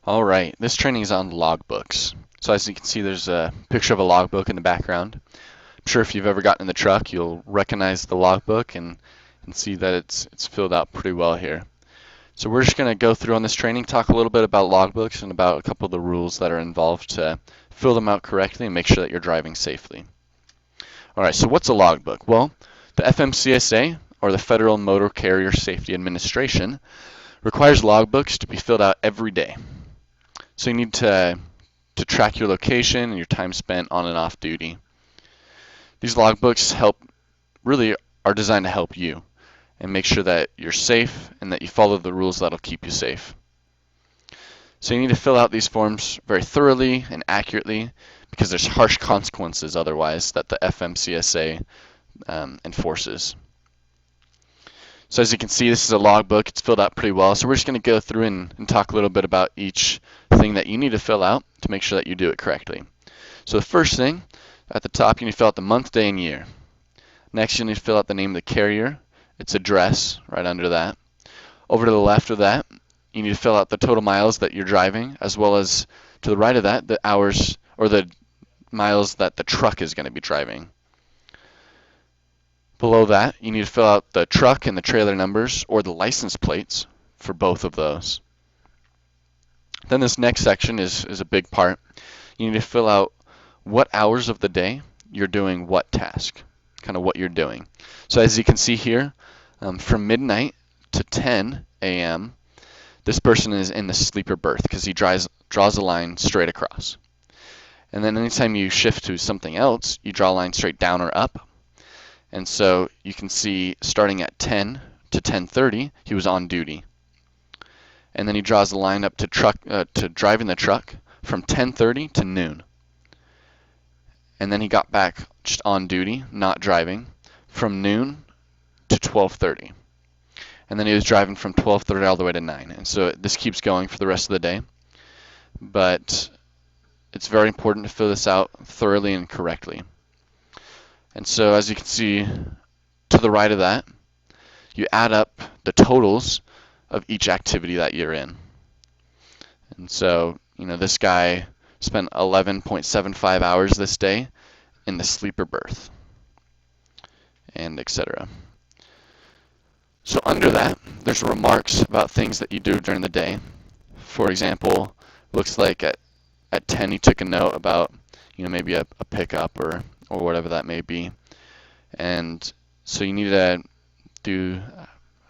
All right, this training is on logbooks. So as you can see, there's a picture of a logbook in the background. I'm sure if you've ever gotten in the truck, you'll recognize the logbook and see that it's filled out pretty well here. So we're just going to go through on this training, talk a little bit about logbooks and about a couple of the rules that are involved to fill them out correctly and make sure that you're driving safely. All right, so what's a logbook? Well, the FMCSA, or the Federal Motor Carrier Safety Administration, requires logbooks to be filled out every day. So you need to track your location and your time spent on and off duty. These logbooks really are designed to help you and make sure that you're safe and that you follow the rules that'll keep you safe. So you need to fill out these forms very thoroughly and accurately because there's harsh consequences otherwise that the FMCSA enforces. So as you can see, this is a logbook. It's filled out pretty well. So we're just going to go through and talk a little bit about each thing that you need to fill out to make sure that you do it correctly. So the first thing, at the top, you need to fill out the month, day, and year. Next, you need to fill out the name of the carrier, its address, right under that. Over to the left of that, you need to fill out the total miles that you're driving, as well as to the right of that, the hours or the miles that the truck is going to be driving. Below that, you need to fill out the truck and the trailer numbers or the license plates for both of those. Then this next section is a big part. You need to fill out what hours of the day you're doing what task, kind of what you're doing. So as you can see here, from midnight to 10 a.m., this person is in the sleeper berth because he draws a line straight across. And then anytime you shift to something else, you draw a line straight down or up. And so you can see starting at 10 to 10:30, he was on duty. And then he draws a line up to driving the truck from 10:30 to noon. And then he got back just on duty, not driving, from noon to 12:30. And then he was driving from 12:30 all the way to 9. And so this keeps going for the rest of the day. But it's very important to fill this out thoroughly and correctly. And so as you can see to the right of that, you add up the totals of each activity that you're in. And so, this guy spent 11.75 hours this day in the sleeper berth, and etc. So under that, there's remarks about things that you do during the day. For example, looks like at 10 he took a note about maybe a pickup or whatever that may be. And so you need to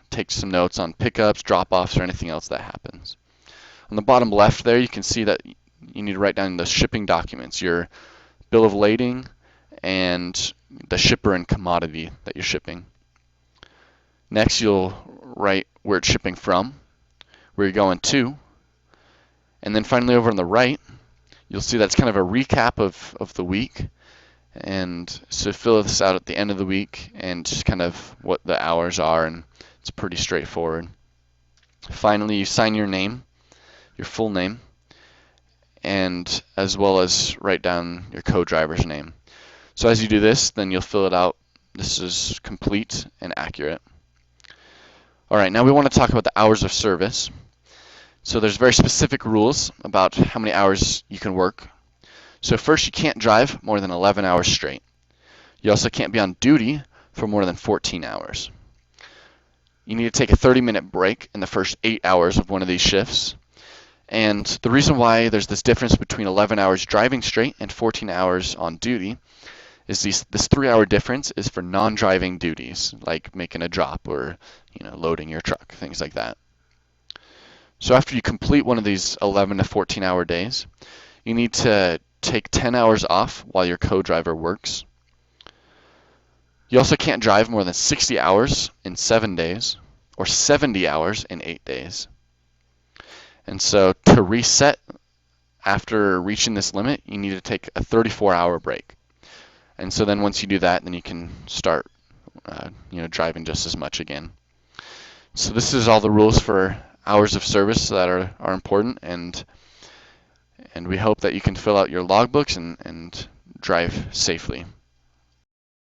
take some notes on pickups, drop-offs, or anything else that happens. On the bottom left there, you can see that you need to write down the shipping documents, your bill of lading, and the shipper and commodity that you're shipping. Next, you'll write where it's shipping from, where you're going to, and then finally over on the right, you'll see that's kind of a recap of the week. And so fill this out at the end of the week and just kind of what the hours are, and it's pretty straightforward. Finally, you sign your name, your full name, and as well as write down your co-driver's name. So as you do this, then you'll fill it out. This is complete and accurate. All right, now we want to talk about the hours of service. So there's very specific rules about how many hours you can work. So first, you can't drive more than 11 hours straight. You also can't be on duty for more than 14 hours. You need to take a 30-minute break in the first 8 hours of one of these shifts. And the reason why there's this difference between 11 hours driving straight and 14 hours on duty is this 3-hour difference is for non-driving duties, like making a drop or loading your truck, things like that. So after you complete one of these 11 to 14-hour days, you need to take 10 hours off while your co-driver works. You also can't drive more than 60 hours in 7 days or 70 hours in 8 days. And so to reset after reaching this limit, you need to take a 34-hour break. And so then once you do that, then you can start driving just as much again. So this is all the rules for hours of service that are important, and we hope that you can fill out your logbooks and drive safely.